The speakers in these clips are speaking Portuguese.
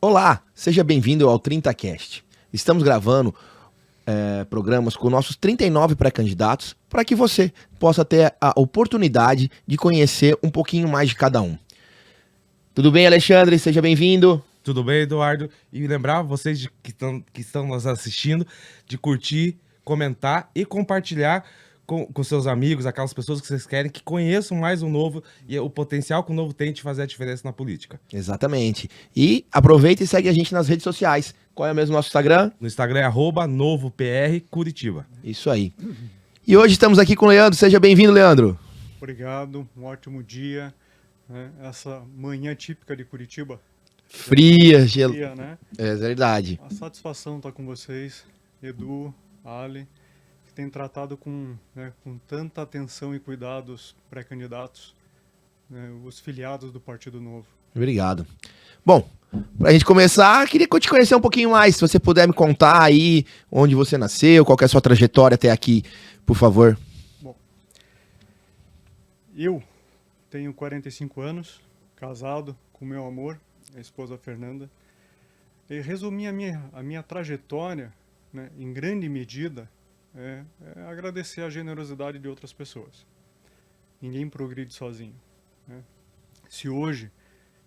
Olá, seja bem-vindo ao 30Cast. Estamos gravando programas com nossos 39 pré-candidatos para que você possa ter a oportunidade de conhecer um pouquinho mais de cada um. Tudo bem, Alexandre? Seja bem-vindo. Tudo bem, Eduardo? E lembrar vocês que estão nos assistindo de curtir, comentar e compartilhar com seus amigos, aquelas pessoas que vocês querem que conheçam mais o Novo e o potencial que o Novo tem de fazer a diferença na política. Exatamente. E aproveita e segue a gente nas redes sociais. Qual é mesmo o nosso Instagram? No Instagram é @NovoPRCuritiba. Isso aí. E hoje estamos aqui com o Leandro. Seja bem-vindo, Leandro. Obrigado, um ótimo dia. Essa manhã típica de Curitiba. Fria, Né? É verdade. A satisfação estar com vocês, Edu, Ali, que tem tratado com tanta atenção e cuidado os pré-candidatos, os filiados do Partido Novo. Obrigado. Bom, pra gente começar, queria te conhecer um pouquinho mais. Se você puder me contar aí onde você nasceu, qual que é a sua trajetória até aqui, por favor. Bom, eu tenho 45 anos, casado com meu amor, a esposa Fernanda. E resumir a minha trajetória, né, em grande medida, é agradecer a generosidade de outras pessoas. Ninguém progride sozinho. Né? Se hoje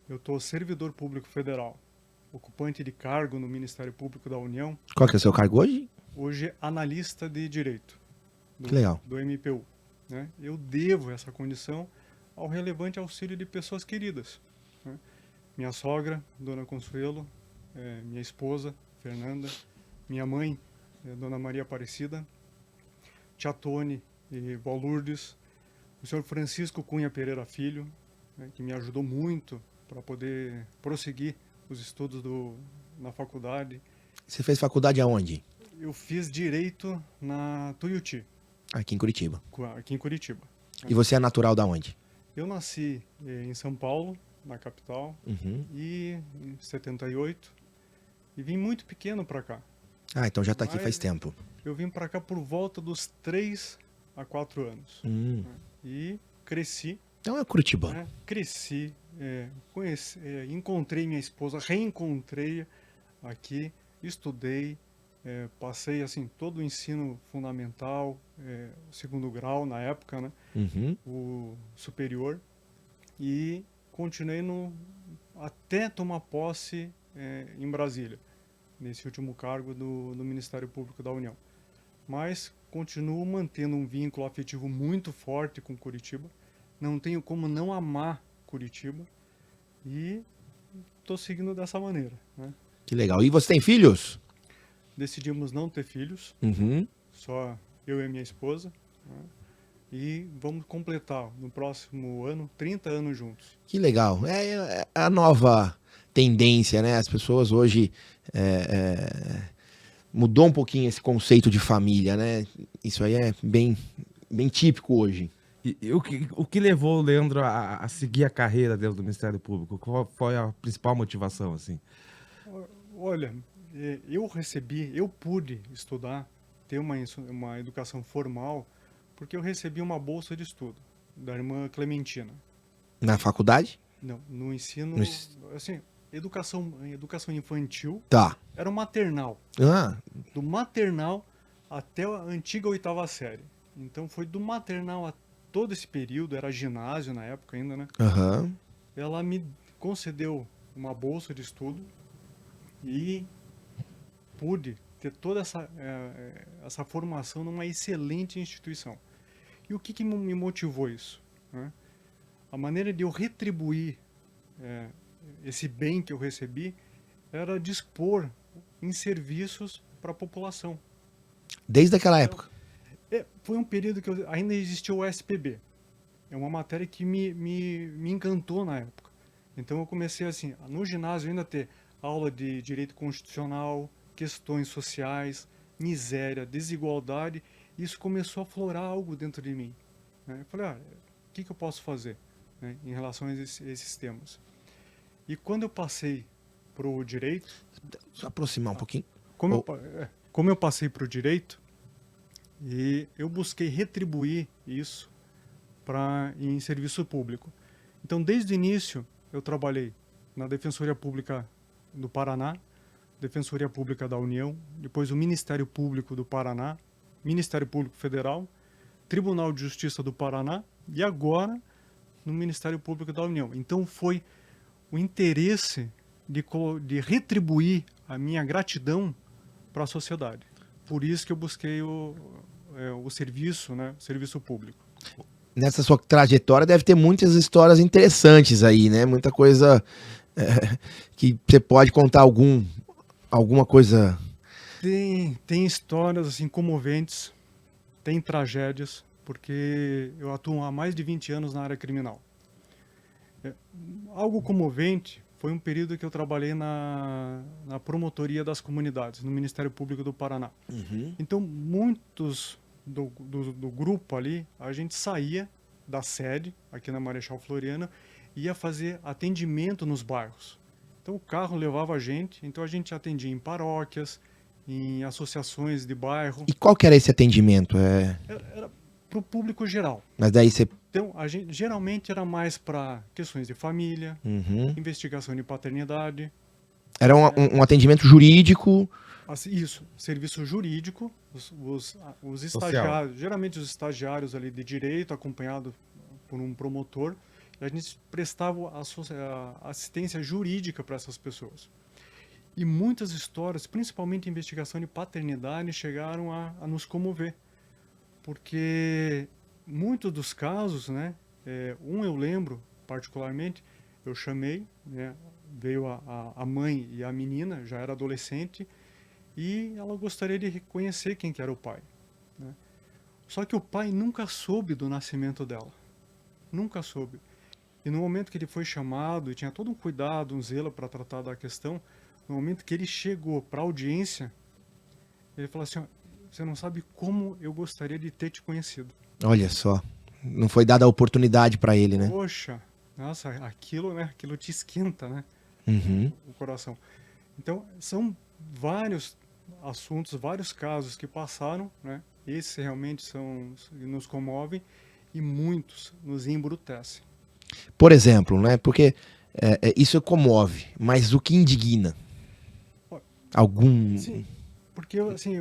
eu estou servidor público federal, ocupante de cargo no Ministério Público da União. Qual que é o seu cargo hoje? Hoje, analista de direito Que legal. do MPU. Né? Eu devo essa condição ao relevante auxílio de pessoas queridas. Né? Minha sogra, Dona Consuelo, minha esposa, Fernanda, minha mãe, Dona Maria Aparecida, Tia Tone e Vó Lourdes, o senhor Francisco Cunha Pereira Filho, né, que me ajudou muito para poder prosseguir os estudos na faculdade. Você fez faculdade aonde? Eu fiz Direito na Tuiuti. Aqui em Curitiba. Aqui em Curitiba. E você é natural da onde? Eu nasci em São Paulo, na capital, e em 78, e vim muito pequeno para cá. Ah, então já tá aqui faz tempo. Eu vim para cá por volta dos 3 a 4 anos. Né? E cresci. Então é Curitiba. Né? Cresci, conheci, encontrei minha esposa, reencontrei aqui, estudei, passei assim todo o ensino fundamental, segundo grau na época, né? O superior, e continuei até tomar posse em Brasília, nesse último cargo do Ministério Público da União. Mas continuo mantendo um vínculo afetivo muito forte com Curitiba. Não tenho como não amar Curitiba e estou seguindo dessa maneira. Né? Que legal. E você tem filhos? Decidimos não ter filhos, só eu e a minha esposa. Né? E vamos completar no próximo ano 30 anos juntos. Que legal. É a nova tendência, né? As pessoas hoje mudou um pouquinho esse conceito de família, né? Isso aí é bem típico hoje. E o que levou o Leandro a seguir a carreira dentro do Ministério Público? Qual foi a principal motivação, assim? Olha, eu pude estudar, ter uma educação formal, porque eu recebi uma bolsa de estudo da irmã Clementina. Na faculdade? Não, no ensino, assim, educação infantil. Tá. Era o maternal. Do maternal até a antiga 8ª série. Então foi do maternal a todo esse período, era ginásio na época ainda, né? Ela me concedeu uma bolsa de estudo e pude ter toda essa formação numa excelente instituição. E o que me motivou isso? Né? A maneira de eu retribuir esse bem que eu recebi era dispor em serviços para a população. Desde aquela época? Foi um período que ainda existia o SPB. É uma matéria que me encantou na época. Então eu comecei assim, no ginásio ainda ter aula de direito constitucional, questões sociais, miséria, desigualdade. Isso começou a florar algo dentro de mim. Né? Eu falei, o que eu posso fazer, né, em relação a esses temas? E quando eu passei para o direito... Só aproximar um pouquinho. Como eu passei para o direito, e eu busquei retribuir isso em serviço público. Então, desde o início, eu trabalhei na Defensoria Pública do Paraná, Defensoria Pública da União, depois o Ministério Público do Paraná, Ministério Público Federal, Tribunal de Justiça do Paraná e agora no Ministério Público da União. Então foi o interesse de retribuir a minha gratidão para a sociedade. Por isso que eu busquei o serviço, né, o serviço público. Nessa sua trajetória deve ter muitas histórias interessantes aí, né? Muita coisa que você pode contar alguma coisa. Tem histórias assim comoventes, tem tragédias, porque eu atuo há mais de 20 anos na área criminal. Algo comovente foi um período que eu trabalhei na promotoria das comunidades, no Ministério Público do Paraná. Então, muitos do grupo ali, a gente saía da sede, aqui na Marechal Floriano, e ia fazer atendimento nos bairros. Então, o carro levava a gente, então a gente atendia em paróquias, em associações de bairro. E qual que era esse atendimento? Era para o público geral. Mas daí você... Então, a gente geralmente era mais para questões de família, investigação de paternidade. Era um atendimento jurídico. Isso, serviço jurídico, os estagiários, geralmente os estagiários ali de direito, acompanhado por um promotor, e a gente prestava a assistência jurídica para essas pessoas. E muitas histórias, principalmente investigação de paternidade, chegaram a nos comover. Porque muitos dos casos, né, eu lembro particularmente, eu chamei, né, veio a mãe e a menina, já era adolescente, e ela gostaria de reconhecer quem que era o pai, né? Só que o pai nunca soube do nascimento dela, nunca soube. E no momento que ele foi chamado, e tinha todo um cuidado, um zelo para tratar da questão, no momento que ele chegou para a audiência, ele falou assim: você não sabe como eu gostaria de ter te conhecido. Olha só, não foi dada a oportunidade para ele, né? Poxa, nossa, aquilo, né? Aquilo te esquenta, né? O coração. Então, são vários assuntos, vários casos que passaram, né? Esses realmente nos comovem e muitos nos embrutecem. Por exemplo, né? Porque isso comove, mas o que indigna? Sim, porque assim,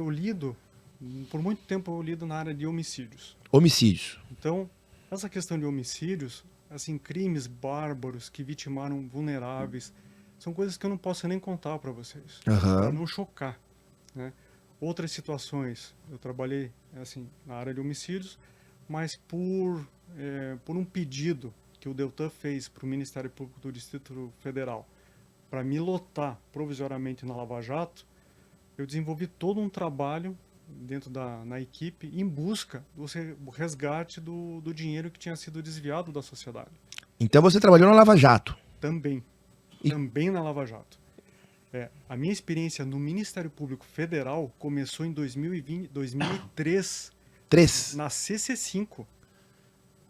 por muito tempo eu lido na área de homicídios. Homicídios. Então, essa questão de homicídios, assim, crimes bárbaros que vitimaram vulneráveis, são coisas que eu não posso nem contar para vocês, para não chocar, né? Outras situações, eu trabalhei assim na área de homicídios, mas por um pedido que o Deltan fez para o Ministério Público do Distrito Federal para me lotar provisoriamente na Lava Jato, eu desenvolvi todo um trabalho dentro na equipe em busca do resgate do dinheiro que tinha sido desviado da sociedade. Então você trabalhou na Lava Jato? Também na Lava Jato. A minha experiência no Ministério Público Federal começou em 2003, na CC5,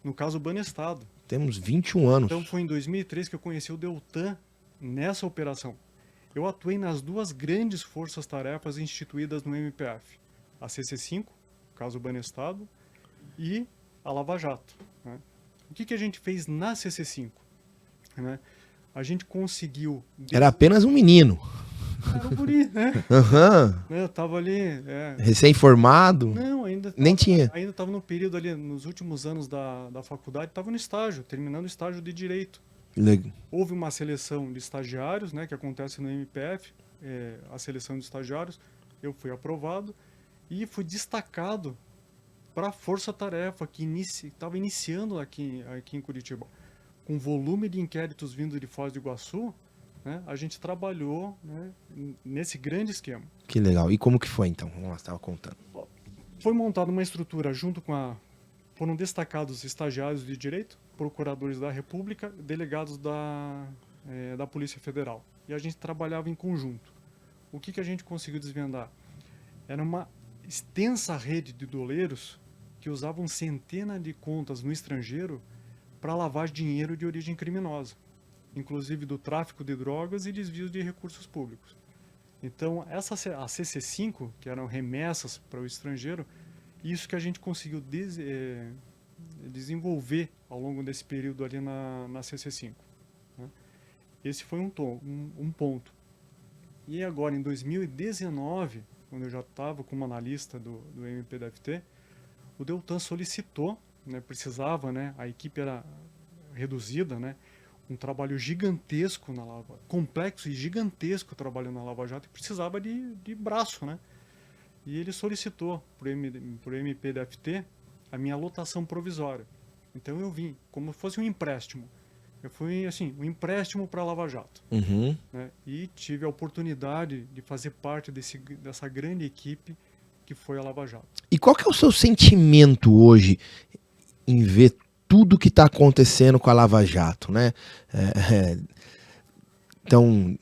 no caso Banestado. Temos 21 anos. Então foi em 2003 que eu conheci o Deltan nessa operação. Eu atuei nas duas grandes forças-tarefas instituídas no MPF. A CC5, caso Banestado, e a Lava Jato, né? O que a gente fez na CC5? Né? A gente conseguiu... Era apenas um menino. Era o guri, né? Eu tava ali... Recém-formado? Não, ainda... Nem tinha. Ainda estava no período ali, nos últimos anos da faculdade, estava no estágio, terminando o estágio de Direito. Houve uma seleção de estagiários, né, que acontece no MPF, a seleção de estagiários. Eu fui aprovado e fui destacado para a força-tarefa que estava iniciando aqui em Curitiba. Com volume de inquéritos vindo de Foz do Iguaçu, né, a gente trabalhou, né, nesse grande esquema. Que legal. E como que foi, então? Vamos lá, você estava contando. Foi montada uma estrutura junto foram destacados estagiários de Direito, procuradores da República, delegados da Polícia Federal. E a gente trabalhava em conjunto. O que a gente conseguiu desvendar? Era uma extensa rede de doleiros que usavam centenas de contas no estrangeiro para lavar dinheiro de origem criminosa, inclusive do tráfico de drogas e desvios de recursos públicos. Então, a CC5, que eram remessas para o estrangeiro, isso que a gente conseguiu desenvolver ao longo desse período ali na CC5. Né? Esse foi um ponto. E agora, em 2019, quando eu já estava como analista do MPDFT, o Deltan solicitou, né, precisava, né, a equipe era reduzida, né, um trabalho gigantesco na Lava, complexo e gigantesco trabalho na Lava Jato, e precisava de braço, né? E ele solicitou para o MPDFT a minha lotação provisória. Então eu vim como se fosse um empréstimo. Eu fui, assim, um empréstimo para a Lava Jato. Uhum. Né? E tive a oportunidade de fazer parte dessa grande equipe que foi a Lava Jato. E qual que é o seu sentimento hoje em ver tudo que está acontecendo com a Lava Jato, né? Então,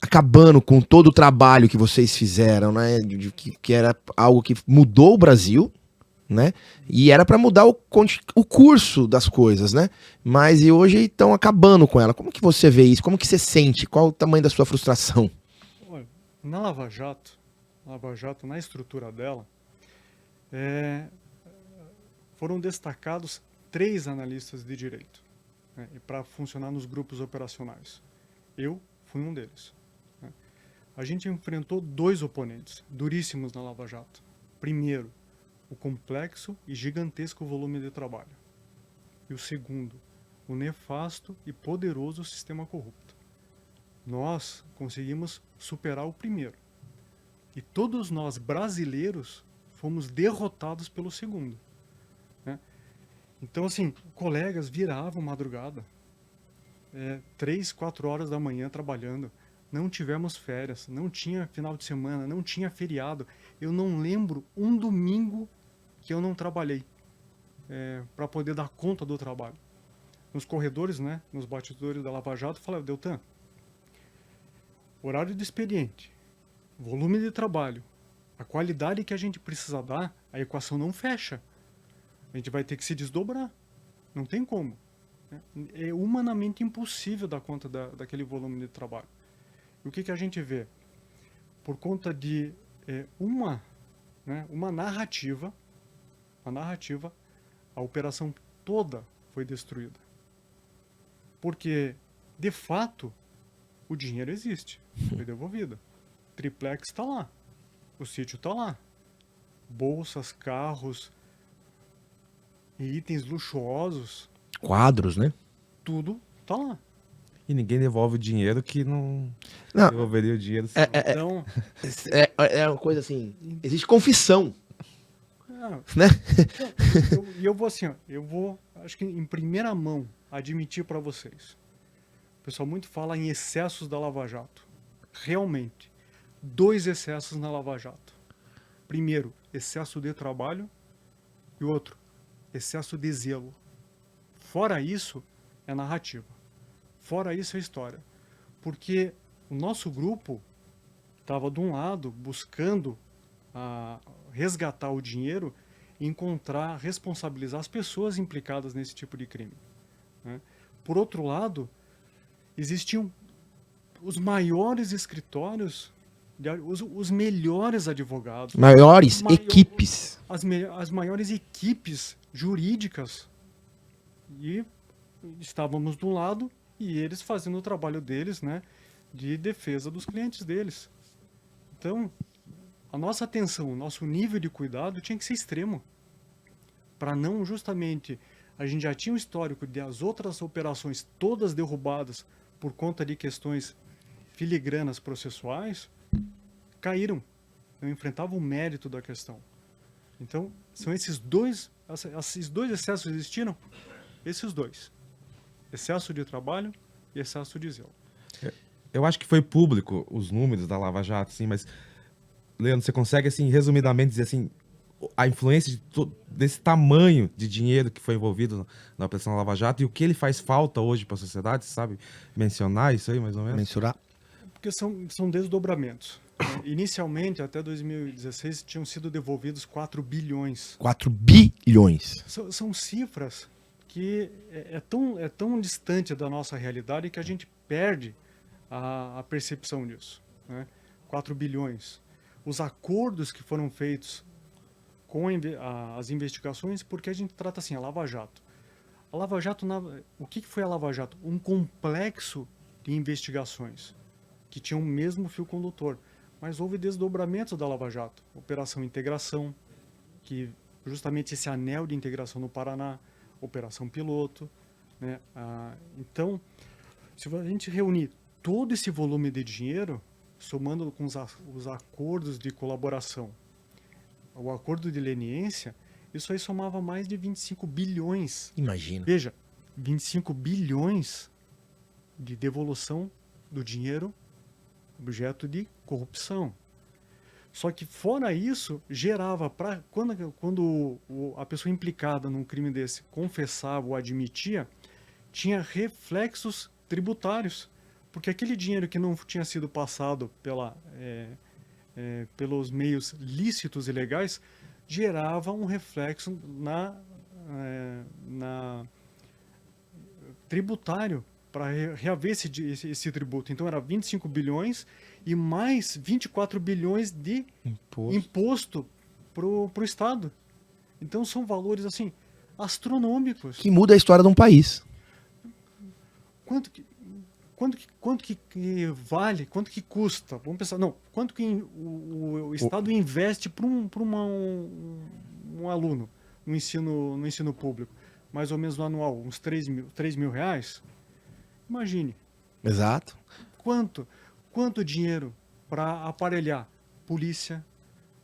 acabando com todo o trabalho que vocês fizeram, né? Que era algo que mudou o Brasil, né? E era para mudar o curso das coisas, né? Mas e hoje estão acabando com ela. Como que você vê isso? Como que você sente? Qual o tamanho da sua frustração? Olha, na Lava Jato, na estrutura dela, foram destacados 3 analistas de direito, né, para funcionar nos grupos operacionais. Eu fui um deles. Né. A gente enfrentou 2 oponentes duríssimos na Lava Jato. Primeiro, o complexo e gigantesco volume de trabalho. E o segundo, o nefasto e poderoso sistema corrupto. Nós conseguimos superar o primeiro. E todos nós, brasileiros, fomos derrotados pelo segundo. Né? Então, assim, colegas viravam madrugada. 3, 4 horas da manhã trabalhando. Não tivemos férias, não tinha final de semana, não tinha feriado. Eu não lembro um domingo que eu não trabalhei para poder dar conta do trabalho. Nos corredores, né, nos bastidores da Lava Jato, eu falava, Deltan, horário de expediente, volume de trabalho, a qualidade que a gente precisa dar, a equação não fecha. A gente vai ter que se desdobrar. Não tem como. É humanamente impossível dar conta daquele volume de trabalho. E o que a gente vê? Por conta de uma narrativa, a operação toda foi destruída. Porque, de fato, o dinheiro existe, foi devolvido. Triplex está lá, o sítio está lá. Bolsas, carros e itens luxuosos, Quadros, né? tudo está lá. E ninguém devolve o dinheiro que não Não. devolveria o dinheiro. Então, É uma coisa assim. Existe confissão, ah, né? eu vou assim, ó, acho que em primeira mão, admitir para vocês. O pessoal muito fala em excessos da Lava Jato. Realmente, 2 excessos na Lava Jato. Primeiro, excesso de trabalho e outro, excesso de zelo. Fora isso, é narrativa. Fora isso, é história. Porque o nosso grupo estava, de um lado, buscando resgatar o dinheiro e encontrar, responsabilizar as pessoas implicadas nesse tipo de crime. Né? Por outro lado, existiam os maiores escritórios, os melhores advogados, Maiores equipes. as maiores equipes jurídicas, e estávamos de um lado e eles fazendo o trabalho deles, né, de defesa dos clientes deles. Então, a nossa atenção, o nosso nível de cuidado tinha que ser extremo, para não justamente, a gente já tinha um histórico de as outras operações todas derrubadas por conta de questões filigranas processuais, caíram, não enfrentavam o mérito da questão. Então, são esses dois excessos existiram, esses 2. Excesso de trabalho e excesso de zelo. Eu acho que foi público os números da Lava Jato, assim, mas, Leandro, você consegue, assim, resumidamente dizer, assim, a influência desse tamanho de dinheiro que foi envolvido na Operação Lava Jato e o que ele faz falta hoje para a sociedade, sabe? Mencionar isso aí, mais ou menos? Mensurar. Porque são desdobramentos. Inicialmente, até 2016, tinham sido devolvidos 4 bilhões. 4 bilhões. São cifras que é tão distante da nossa realidade que a gente perde a percepção disso. Né? 4 bilhões. Os acordos que foram feitos com as investigações, porque a gente trata assim, a Lava Jato. A Lava Jato, o que foi a Lava Jato? Um complexo de investigações que tinham o mesmo fio condutor. Mas houve desdobramentos da Lava Jato. Operação Integração, que justamente esse anel de integração no Paraná, Operação Piloto, né? Então, se a gente reunir todo esse volume de dinheiro, somando com os acordos de colaboração, o acordo de leniência, isso aí somava mais de 25 bilhões. Imagina. Veja, 25 bilhões de devolução do dinheiro objeto de corrupção. Só que fora isso, gerava, quando a pessoa implicada num crime desse confessava ou admitia, tinha reflexos tributários. Porque aquele dinheiro que não tinha sido passado pelos meios lícitos e legais, gerava um reflexo tributário para reaver esse tributo. Então era 25 bilhões e mais 24 bilhões de imposto para o Estado. Então são valores assim astronômicos. Que muda a história de um país. Quanto que vale, quanto que custa? Vamos pensar, não, quanto que o Estado investe para um aluno no ensino público? Mais ou menos no anual, uns 3 mil reais? Imagine. Exato. Quanto dinheiro para aparelhar polícia,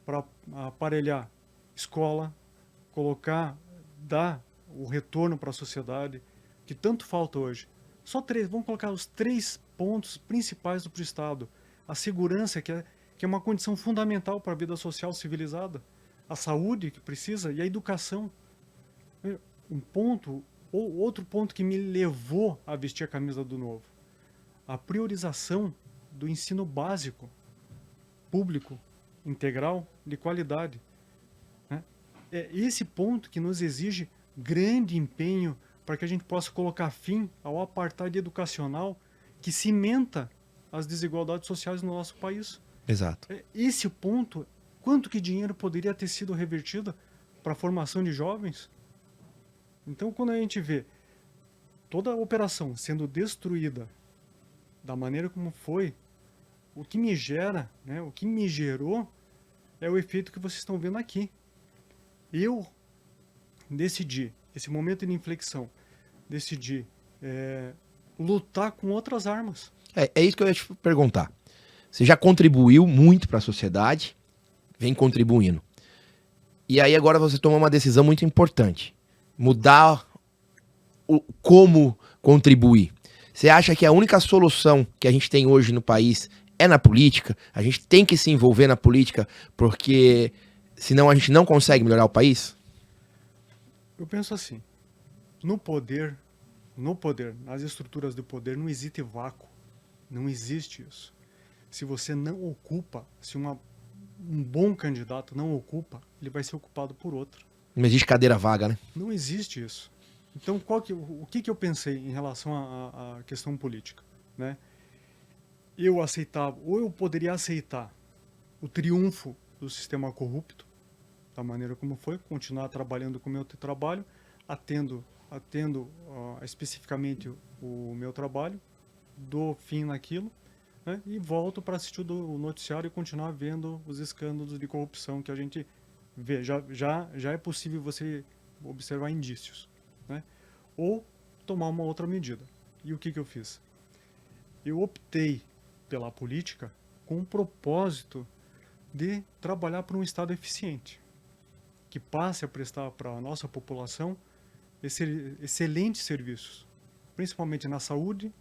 para aparelhar escola, dar o retorno para a sociedade, que tanto falta hoje. Só 3, vamos colocar os 3 pontos principais do Estado. A segurança, que é uma condição fundamental para a vida social civilizada. A saúde, que precisa, e a educação. Outro ponto que me levou a vestir a camisa do Novo. A priorização do ensino básico, público, integral, de qualidade. É esse ponto que nos exige grande empenho para que a gente possa colocar fim ao apartheid educacional que cimenta as desigualdades sociais no nosso país. Exato. Esse ponto, quanto que dinheiro poderia ter sido revertido para a formação de jovens? Então, quando a gente vê toda a operação sendo destruída da maneira como foi, o que me gera, o que me gerou, é o efeito que vocês estão vendo aqui. Eu decidi, esse momento de inflexão, decidi lutar com outras armas. É isso que eu ia te perguntar. Você já contribuiu muito para a sociedade, vem contribuindo. E aí agora você toma uma decisão muito importante. Mudar como contribuir. Você acha que a única solução que a gente tem hoje no país é na política? A gente tem que se envolver na política porque senão a gente não consegue melhorar o país? Eu penso assim, no poder, nas estruturas do poder, não existe vácuo. Não existe isso. Se você não ocupa, se um bom candidato não ocupa, ele vai ser ocupado por outro. Não existe cadeira vaga, né? Não existe isso. Então, o que eu pensei em relação à questão política? Né? Eu aceitava, ou eu poderia aceitar o triunfo do sistema corrupto, da maneira como foi, continuar trabalhando com o meu trabalho, atendo especificamente o meu trabalho, dou fim naquilo, né? E volto para assistir o noticiário e continuar vendo os escândalos de corrupção que a gente vê. Já é possível você observar indícios. Né? Ou tomar uma outra medida. E o que eu fiz? Eu optei pela política com o propósito de trabalhar por um Estado eficiente, que passe a prestar para a nossa população excelentes serviços, principalmente na saúde,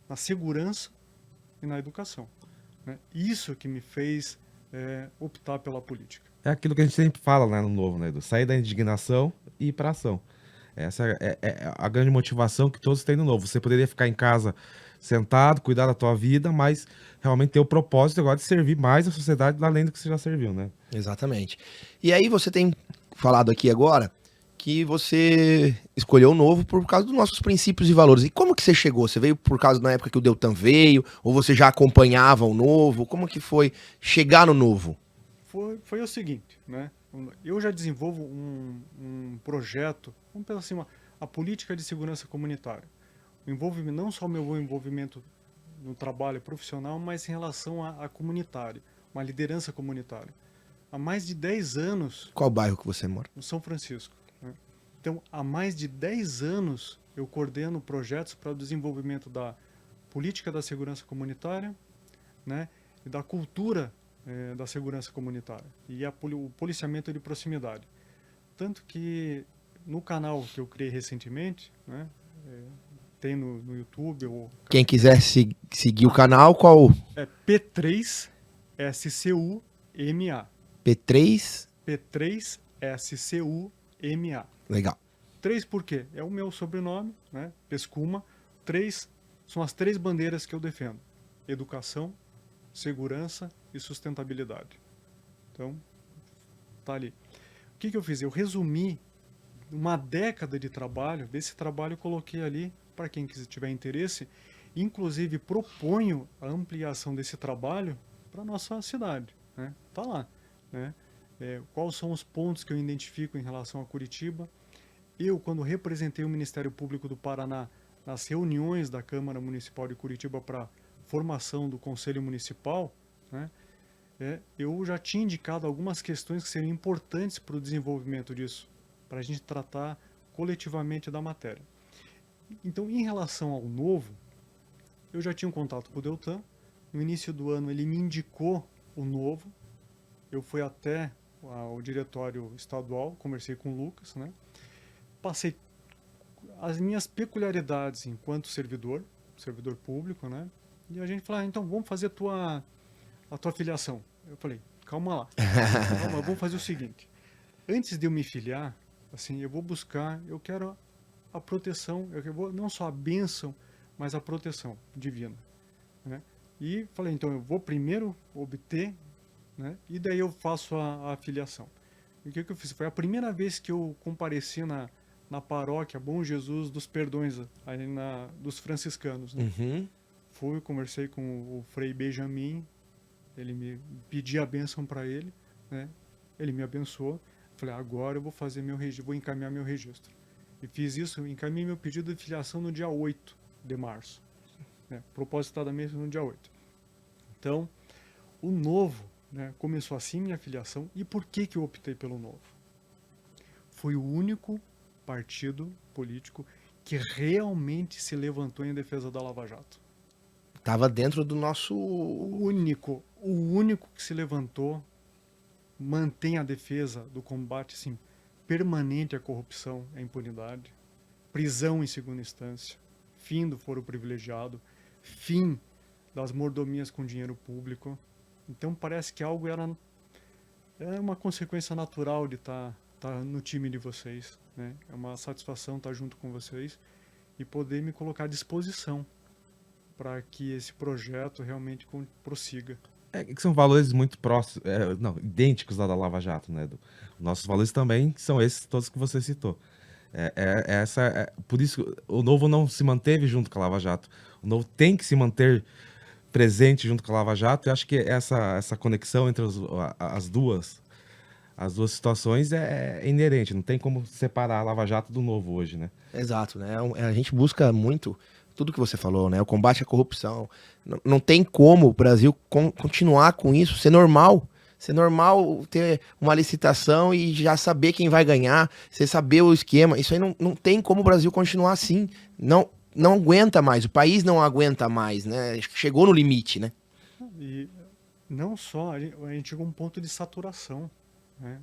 na segurança e na educação. Né? Isso que me fez optar pela política. É aquilo que a gente sempre fala, né, no Novo, né, Edu? Sair da indignação e ir para ação. Essa é a grande motivação que todos têm no Novo. Você poderia ficar em casa sentado, cuidar da tua vida, mas realmente ter o propósito agora de servir mais a sociedade além do que você já serviu, né? Exatamente. E aí você tem falado aqui agora que você escolheu o Novo por causa dos nossos princípios e valores. E como que você chegou? Você veio por causa da época que o Deltan veio? Ou você já acompanhava o Novo? Como que foi chegar no Novo? Foi o seguinte, né? Eu já desenvolvo um projeto, vamos pensar assim, a política de segurança comunitária. Não só o meu envolvimento no trabalho profissional, mas em relação a comunitário, uma liderança comunitária. Há mais de 10 anos, Qual bairro que você mora? no São Francisco, né? Então, há mais de 10 anos, eu coordeno projetos para o desenvolvimento da política da segurança comunitária, né, e da cultura da segurança comunitária e o policiamento de proximidade. Tanto que no canal que eu criei recentemente, né, tem no YouTube, Quem quiser seguir o canal, qual? é P3SCUMA. P3? P3SCUMA. Legal. 3 por quê? É o meu sobrenome, né? Pescuma. 3 são as 3 bandeiras que eu defendo: educação, segurança e sustentabilidade. Então, tá ali. O que eu fiz? Eu resumi uma década de trabalho. Desse trabalho eu coloquei ali para quem tiver interesse. Inclusive, proponho a ampliação desse trabalho para nossa cidade, né? Tá lá, né? Quais são os pontos que eu identifico em relação a Curitiba? Eu, quando representei o Ministério Público do Paraná nas reuniões da Câmara Municipal de Curitiba para formação do Conselho Municipal, né, eu já tinha indicado algumas questões que seriam importantes para o desenvolvimento disso, para a gente tratar coletivamente da matéria. Então, em relação ao novo, eu já tinha um contato com o Deltan. No início do ano, ele me indicou o novo. Eu fui até o diretório estadual, conversei com o Lucas, né? Passei as minhas peculiaridades enquanto servidor público, né? E a gente falou, então vamos fazer a tua filiação. Eu falei, calma lá, calma, vamos fazer o seguinte. Antes de eu me filiar, assim, eu quero a proteção, eu vou não só a bênção, mas a proteção divina, né? E falei, então eu vou primeiro obter, né? E daí eu faço a filiação. E o que eu fiz? Foi a primeira vez que eu compareci na paróquia Bom Jesus dos Perdões, aí dos franciscanos, né? Uhum. Fui, conversei com o Frei Benjamin, ele me pedi a bênção para ele, né? Ele me abençoou. Falei, agora eu vou fazer vou encaminhar meu registro. E fiz isso, encaminhei meu pedido de filiação no dia 8 de março, né? Propositadamente no dia 8. Então, o novo, né, começou assim minha filiação. E por que eu optei pelo novo? Foi o único partido político que realmente se levantou em defesa da Lava Jato. Tava dentro do nosso... O único que se levantou, mantém a defesa do combate assim, permanente à corrupção e à impunidade, prisão em segunda instância, fim do foro privilegiado, fim das mordomias com dinheiro público. Então parece que algo era uma consequência natural de estar no time de vocês, né? É uma satisfação estar junto com vocês e poder me colocar à disposição para que esse projeto realmente prossiga. Que são valores muito próximos, não, idênticos lá da Lava Jato, né? Nossos valores também são esses todos que você citou. Por isso o Novo não se manteve junto com a Lava Jato. O Novo tem que se manter presente junto com a Lava Jato. Eu acho que essa conexão entre as duas situações é inerente. Não tem como separar a Lava Jato do Novo hoje, né? Exato, né? A gente busca muito tudo que você falou, né? O combate à corrupção. Não tem como o Brasil continuar com isso, ser normal. Ser normal ter uma licitação e já saber quem vai ganhar, você saber o esquema. Isso aí não tem como o Brasil continuar assim. Não aguenta mais, o país não aguenta mais, né? Chegou no limite, né? E não só, a gente chegou a um ponto de saturação, né?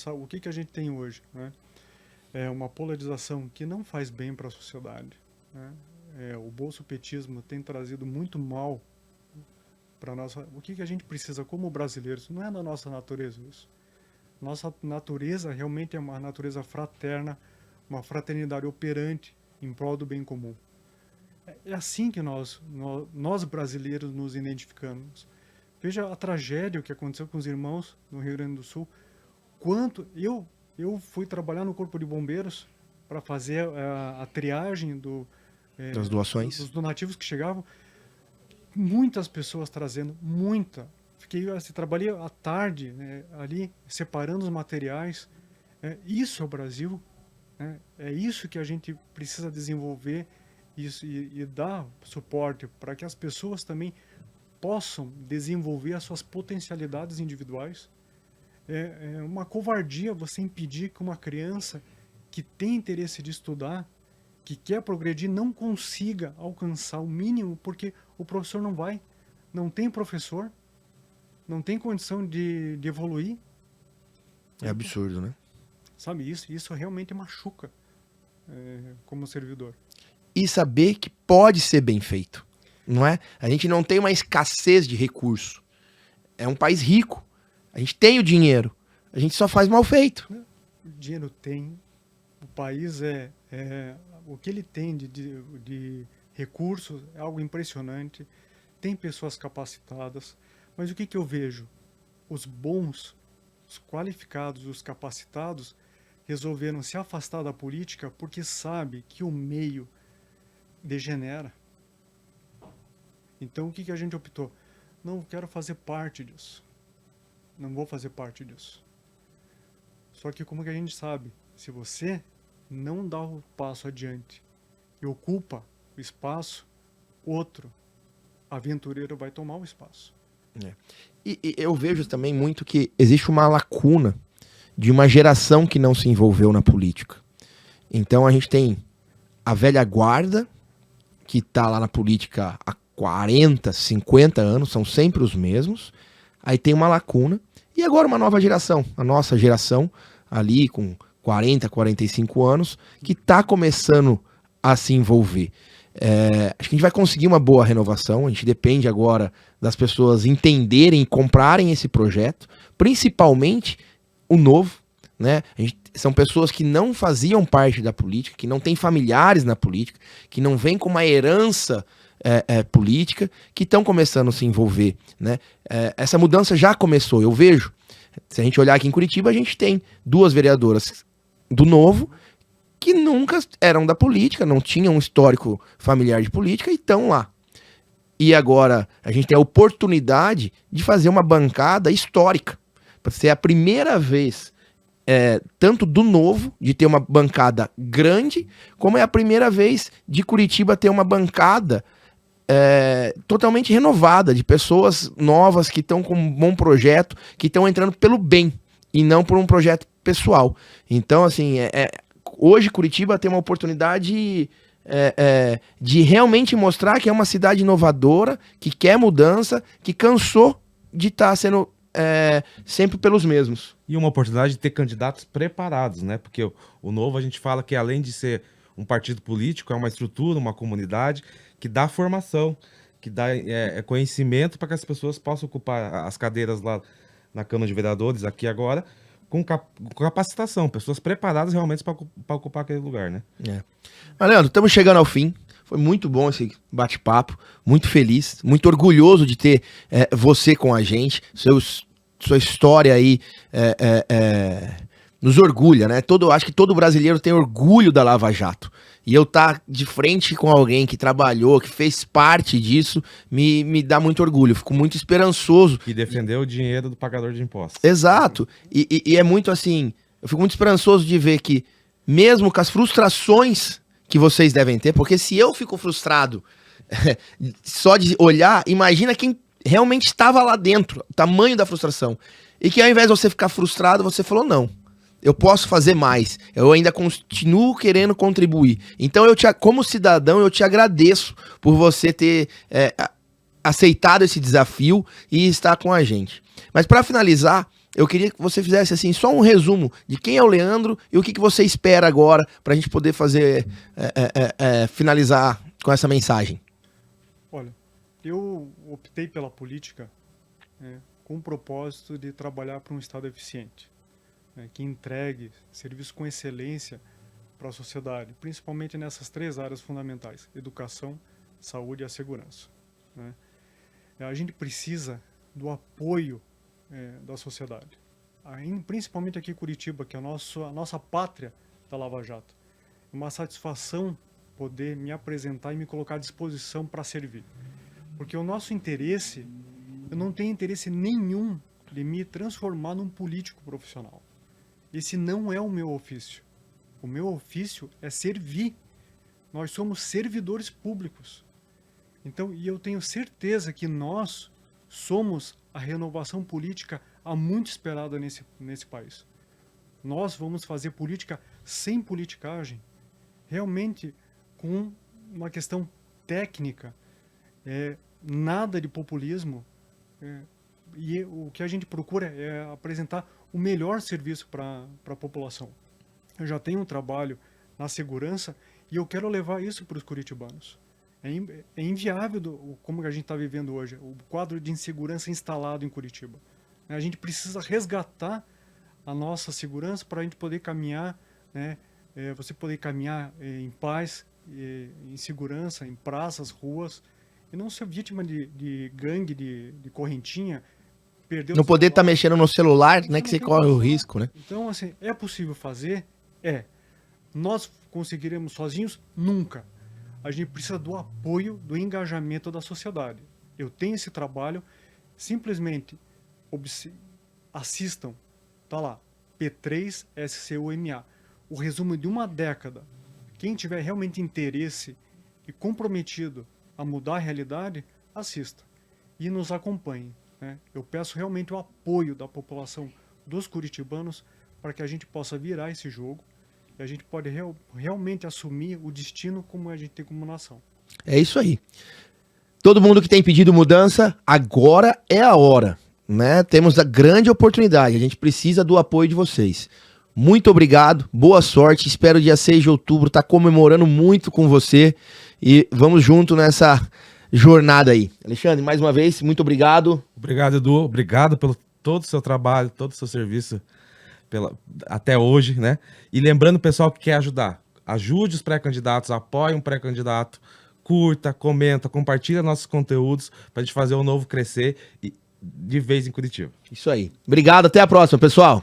O que a gente tem hoje, né? É uma polarização que não faz bem para a sociedade, né? O bolsopetismo tem trazido muito mal para nossa. O que a gente precisa como brasileiros? Não é da nossa natureza isso. Nossa natureza realmente é uma natureza fraterna, uma fraternidade operante em prol do bem comum. É assim que nós brasileiros nos identificamos. Veja a tragédia que aconteceu com os irmãos no Rio Grande do Sul. Quanto eu fui trabalhar no Corpo de Bombeiros para fazer a triagem das doações, dos donativos que chegavam. Muitas pessoas trazendo, trabalhei à tarde, né, ali separando os materiais. Isso é o Brasil, né? É isso que a gente precisa desenvolver isso, e dar suporte para que as pessoas também possam desenvolver as suas potencialidades individuais. É uma covardia você impedir que uma criança que tem interesse de estudar, que quer progredir, não consiga alcançar o mínimo porque o professor não vai. Não tem professor, não tem condição de evoluir. É absurdo, né? Sabe, isso realmente machuca como servidor. E saber que pode ser bem feito, não é? A gente não tem uma escassez de recurso. É um país rico. A gente tem o dinheiro. A gente só faz mal feito. O dinheiro tem, o país o que ele tem de recursos é algo impressionante, tem pessoas capacitadas, mas o que eu vejo? Os bons, os qualificados, os capacitados resolveram se afastar da política porque sabe que o meio degenera. Então o que a gente optou? Não quero fazer parte disso. Não vou fazer parte disso. Só que como que a gente sabe? Se você não dá o passo adiante e ocupa o espaço, outro aventureiro vai tomar o espaço. E eu vejo também muito que existe uma lacuna de uma geração que não se envolveu na política. Então a gente tem a velha guarda, que está lá na política há 40, 50 anos, são sempre os mesmos. Aí tem uma lacuna. E agora uma nova geração, a nossa geração, ali com 40, 45 anos, que está começando a se envolver. Acho que a gente vai conseguir uma boa renovação, a gente depende agora das pessoas entenderem e comprarem esse projeto, principalmente o novo, né? São pessoas que não faziam parte da política, que não têm familiares na política, que não vêm com uma herança política, que estão começando a se envolver, né? Essa mudança já começou, eu vejo. Se a gente olhar aqui em Curitiba, a gente tem 2 vereadoras do Novo que nunca eram da política, não tinham um histórico familiar de política e estão lá. E agora a gente tem a oportunidade de fazer uma bancada histórica, para ser a primeira vez, tanto do Novo, de ter uma bancada grande, como é a primeira vez de Curitiba ter uma bancada totalmente renovada, de pessoas novas que estão com um bom projeto, que estão entrando pelo bem e não por um projeto pessoal. Então, assim, hoje Curitiba tem uma oportunidade de realmente mostrar que é uma cidade inovadora, que quer mudança, que cansou de estar sendo sempre pelos mesmos. E uma oportunidade de ter candidatos preparados, né? Porque o Novo, a gente fala que além de ser um partido político, é uma estrutura, uma comunidade que dá formação, que dá conhecimento para que as pessoas possam ocupar as cadeiras lá na Câmara de Vereadores, aqui agora, com capacitação, pessoas preparadas realmente para ocupar aquele lugar, né? Mas, Leandro, estamos chegando ao fim. Foi muito bom esse bate-papo, muito feliz, muito orgulhoso de ter você com a gente, sua história aí nos orgulha, né? Acho que todo brasileiro tem orgulho da Lava Jato. E eu estar de frente com alguém que trabalhou, que fez parte disso, me dá muito orgulho. Fico muito esperançoso. E defender o dinheiro do pagador de impostos. Exato. E é muito assim, eu fico muito esperançoso de ver que, mesmo com as frustrações que vocês devem ter, porque se eu fico frustrado só de olhar, imagina quem realmente estava lá dentro, o tamanho da frustração. E que ao invés de você ficar frustrado, você falou, não, eu posso fazer mais, eu ainda continuo querendo contribuir. Então, como cidadão, eu te agradeço por você ter aceitado esse desafio e estar com a gente. Mas para finalizar, eu queria que você fizesse assim só um resumo de quem é o Leandro e o que você espera agora para a gente poder fazer finalizar com essa mensagem. Olha, eu optei pela política com o propósito de trabalhar para um Estado eficiente, que entregue serviços com excelência para a sociedade, principalmente nessas 3 áreas fundamentais: educação, saúde e a segurança. A gente precisa do apoio da sociedade, principalmente aqui em Curitiba, que é a nossa pátria da Lava Jato. É uma satisfação poder me apresentar e me colocar à disposição para servir. Porque o nosso interesse, eu não tenho interesse nenhum de me transformar num político profissional. Esse não é o meu ofício. O meu ofício é servir Nós somos servidores públicos. Então, e eu tenho certeza que nós somos a renovação política há muito esperada nesse país. Nós vamos fazer política sem politicagem, realmente com uma questão técnica, nada de populismo, e o que a gente procura é apresentar o melhor serviço para a população. Eu já tenho um trabalho na segurança e eu quero levar isso para os curitibanos. É inviável como a gente está vivendo hoje, o quadro de insegurança instalado em Curitiba. A gente precisa resgatar a nossa segurança para a gente poder caminhar, né? Você poder caminhar em paz, em segurança, em praças, ruas, e não ser vítima de gangue, de correntinha, perder Não poder estar mexendo no celular, né? Que você corre o celular. risco, né? Então, assim, é possível fazer? Nós conseguiremos sozinhos? Nunca. A gente precisa do apoio, do engajamento da sociedade. Eu tenho esse trabalho, simplesmente assistam, tá lá, P3SCUMA, o resumo de uma década. Quem tiver realmente interesse e comprometido a mudar a realidade, assista e nos acompanhe, né? Eu peço realmente o apoio da população dos curitibanos para que a gente possa virar esse jogo e a gente pode realmente assumir o destino como a gente tem como nação. É isso aí. Todo mundo que tem pedido mudança, agora é a hora, né? Temos a grande oportunidade, a gente precisa do apoio de vocês. Muito obrigado, boa sorte, espero dia 6 de outubro estar comemorando muito com você e vamos junto nessa jornada aí. Alexandre, mais uma vez, muito obrigado. Obrigado, Edu. Obrigado pelo todo o seu trabalho, todo o seu serviço até hoje, né? E lembrando, pessoal, que quer ajudar, ajude os pré-candidatos, apoie um pré-candidato, curta, comenta, compartilha nossos conteúdos para a gente fazer o novo crescer de vez em Curitiba. Isso aí. Obrigado, até a próxima, pessoal.